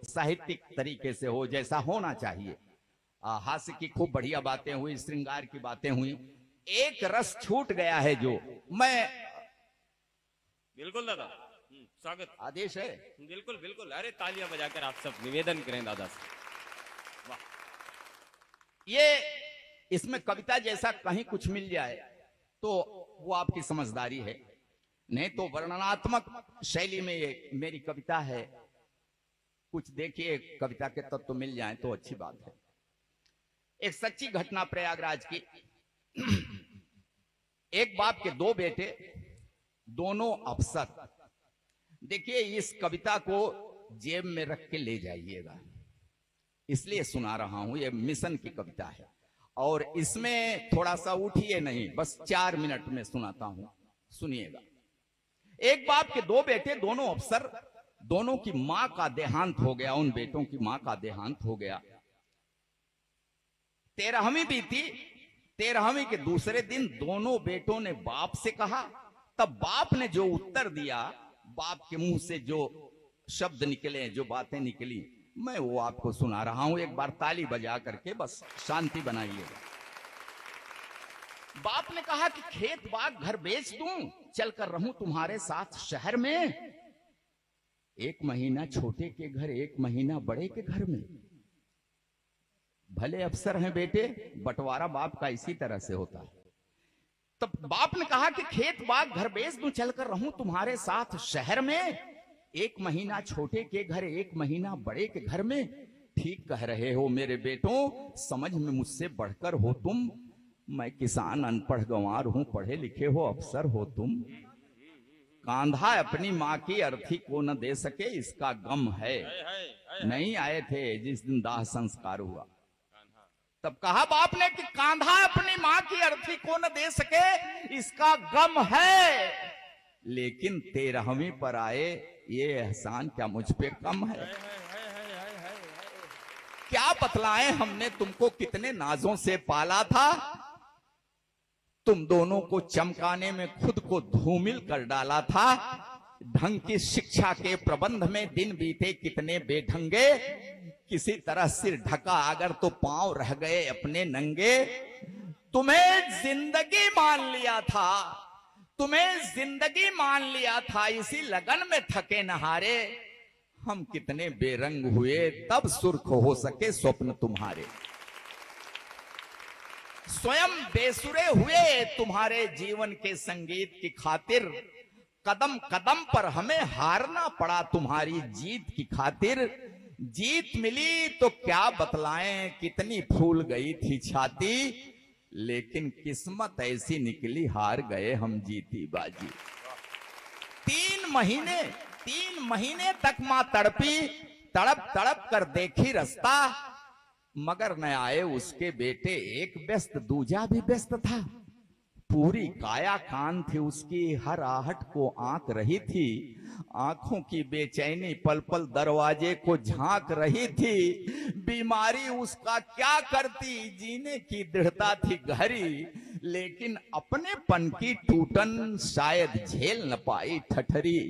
साहित्यिक तरीके से हो, जैसा होना चाहिए। हास्य की खूब बढ़िया बातें हुई, श्रृंगार की बातें हुई। एक रस छूट गया है जो मैं, बिल्कुल दादा, स्वागत, आदेश है। बिल्कुल बिल्कुल। अरे तालियां बजाकर आप सब निवेदन करें दादा से। वाह, ये इसमें कविता जैसा कहीं कुछ मिल जाए तो वो आपकी समझदारी है, नहीं तो वर्णनात्मक शैली में ये मेरी कविता है। कुछ देखिए कविता के तत्व तो मिल जाए तो अच्छी बात है। एक सच्ची घटना प्रयागराज की। एक बाप के दो बेटे, दोनों अफसर। देखिए इस कविता को जेब में रख के ले जाइएगा, इसलिए सुना रहा हूं। ये मिशन की कविता है और इसमें थोड़ा सा उठिए नहीं, बस 4 मिनट में सुनाता हूं, सुनिएगा। एक बाप के दो बेटे, दोनों अफसर, दोनों की मां का देहांत हो गया। उन बेटों की मां का देहांत हो गया। 13वीं बीती। 13वीं के दूसरे दिन दोनों बेटों ने बाप से कहा। तब बाप ने जो उत्तर दिया, बाप के मुंह से जो शब्द निकले, जो बातें निकली, मैं वो आपको सुना रहा हूं। एक बार ताली बजा करके बस शांति बनाइएगा। बाप ने कहा कि खेत बाग घर बेच दूं, चलकर रहूं तुम्हारे साथ शहर में। 1 महीना छोटे के घर, 1 महीना बड़े के घर में। भले अफसर हैं बेटे, बंटवारा बाप का इसी तरह से होता है। तब बाप ने कहा कि खेत बाग घर बेच दूं, चलकर रहूं तुम्हारे साथ शहर में। 1 महीना छोटे के घर, 1 महीना बड़े के घर में। ठीक कह रहे हो मेरे बेटों, समझ में मुझसे बढ़कर हो तुम। मैं किसान अनपढ़ गंवार हूं, पढ़े लिखे हो अफसर हो तुम। कांधा अपनी माँ की अर्थी को न दे सके, इसका गम है। नहीं आए थे जिस दिन दाह संस्कार हुआ। तब कहा बाप ने कि कांधा अपनी माँ की अर्थी को न दे सके, इसका गम है। लेकिन 13वीं पर आए, ये एहसान क्या मुझ पे कम है? क्या बतलाएं, हमने तुमको कितने नाजों से पाला था। तुम दोनों को चमकाने में खुद को धूमिल कर डाला था। ढंग की शिक्षा के प्रबंध में दिन बीते कितने बेढंगे। किसी तरह सिर ढका अगर तो पांव रह गए अपने नंगे। तुम्हें जिंदगी मान लिया था, तुम्हें जिंदगी मान लिया था, इसी लगन में थके नहारे। हम कितने बेरंग हुए, तब सुर्ख हो सके स्वप्न तुम्हारे। स्वयं बेसुरे हुए तुम्हारे जीवन के संगीत की खातिर। कदम कदम पर हमें हारना पड़ा तुम्हारी जीत की खातिर। जीत मिली तो क्या बतलाएं, कितनी फूल गई थी छाती। लेकिन किस्मत ऐसी निकली, हार गए हम जीती बाजी। 3 महीने तक मां तड़पी, तड़प तड़प कर देखी रास्ता। मगर न आए उसके बेटे, एक व्यस्त दूजा भी व्यस्त था। पूरी काया कान थी उसकी, हर आहट को आंक रही थी। आंखों की बेचैनी पल पल दरवाजे को झांक रही थी। बीमारी उसका क्या करती, जीने की दृढ़ता थी गहरी। लेकिन अपने पन की टूटन शायद झेल न पाई ठठरी।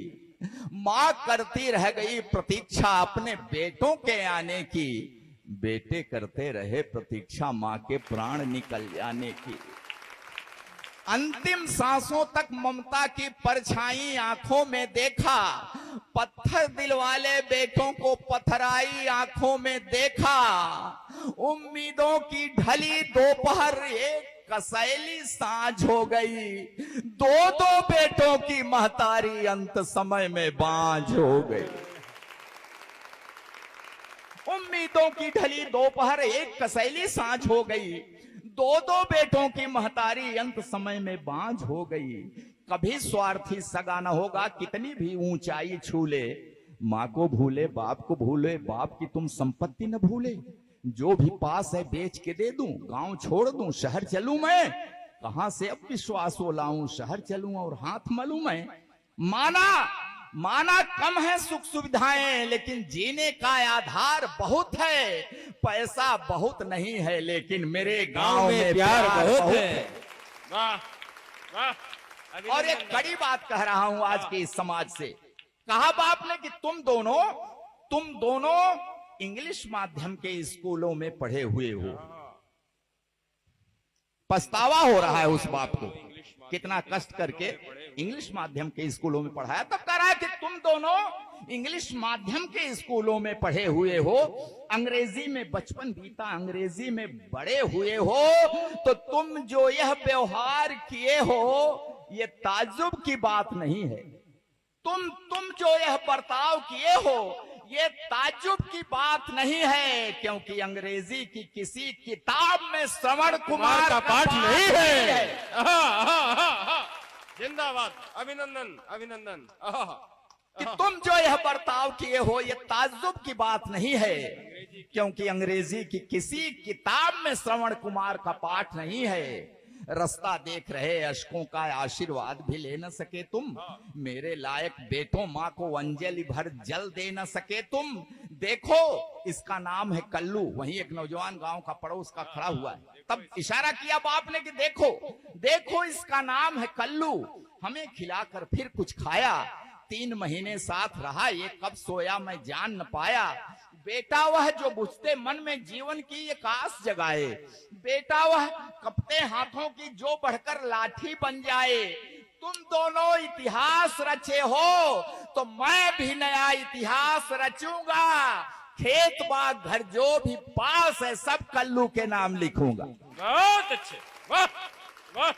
मां करती रह गई प्रतीक्षा अपने बेटों के आने की। बेटे करते रहे प्रतीक्षा मां के प्राण निकल जाने की। अंतिम सांसों तक ममता की परछाई आंखों में देखा। पत्थर दिल वाले बेटों को पथराई आंखों में देखा। उम्मीदों की ढली दोपहर, एक कसैली सांझ हो गई। 2 बेटों की महतारी अंत समय में बांझ हो गई। उम्मीदों की ढली दोपहर, एक कसैली सांझ हो गई। 2 बेटों की महतारी अंत समय में बांझ हो गई। कभी स्वार्थी सगा न होगा, कितनी भी ऊंचाई छू ले। माँ को भूले, बाप को भूले, बाप की तुम संपत्ति न भूले। जो भी पास है बेच के दे दूं, गांव छोड़ दूं, शहर चलूं मैं। कहां से अब विश्वास वो लाऊं, शहर चलूं और हाथ मलूं मैं। माना कम है सुख सुविधाएं, लेकिन जीने का आधार बहुत है। पैसा बहुत नहीं है, लेकिन मेरे गांव में प्यार बहुत है। वाह वाह। और एक बड़ी बात कह रहा हूं आज के इस समाज से। कहा बाप ने कि तुम दोनों तुम दोनों इंग्लिश माध्यम के स्कूलों में पढ़े हुए हो। पछतावा हो रहा है उस बाप को, कितना कष्ट करके इंग्लिश माध्यम के स्कूलों में पढ़ाया। तब कह रहा है कि तुम दोनों इंग्लिश माध्यम के स्कूलों में पढ़े हुए हो, अंग्रेजी में बचपन बीता, अंग्रेजी में बड़े हुए हो, तो तुम जो यह व्यवहार किए हो ये ताज्जुब की बात नहीं है। तुम जो यह बर्ताव किए हो ये ताज्जुब की बात नहीं है, क्योंकि अंग्रेजी की किसी किताब में श्रवण कुमार का पाठ नहीं है। जिंदाबाद, अभिनंदन अभिनंदन। कि तुम जो यह बर्ताव किए हो ये ताज्जुब की बात नहीं है, क्योंकि अंग्रेजी की किसी किताब में श्रवण कुमार का पाठ नहीं है। रास्ता देख रहे अशकों का आशीर्वाद भी ले न सके तुम, मेरे लायक बेटों माँ को अंजलि भर जल दे न सके तुम। देखो इसका नाम है कल्लू। वहीं एक नौजवान गांव का पड़ोस का खड़ा हुआ है, तब इशारा किया बाप ने कि देखो देखो इसका नाम है कल्लू, हमें खिलाकर फिर कुछ खाया, 3 महीने साथ रहा, ये कब सोया मैं जान न पाया। बेटा वह जो बुझते मन में जीवन की एक आस जगाए, बेटा वह कपते हाथों की जो बढ़कर लाठी बन जाए। तुम दोनों इतिहास रचे हो तो मैं भी नया इतिहास रचूंगा, खेत बाग घर जो भी पास है सब कल्लू के नाम लिखूंगा। बहुत अच्छे, वाह वाह।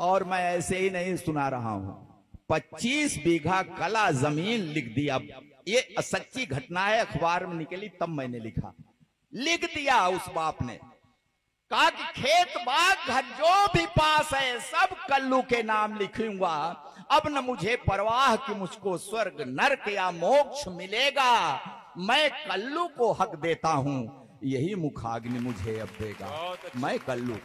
और मैं ऐसे ही नहीं सुना रहा हूं, 25 बीघा कला जमीन लिख दिया। ये सच्ची घटना है, अखबार में निकली तब मैंने लिखा। लिख दिया उस बाप ने, कहा कि खेत बाग घर जो भी पास है सब कल्लू के नाम लिखूंगा। अब न मुझे परवाह कि मुझको स्वर्ग नरक या मोक्ष मिलेगा, मैं कल्लू को हक देता हूं, यही मुखाग्नि मुझे अब देगा। मैं कल्लू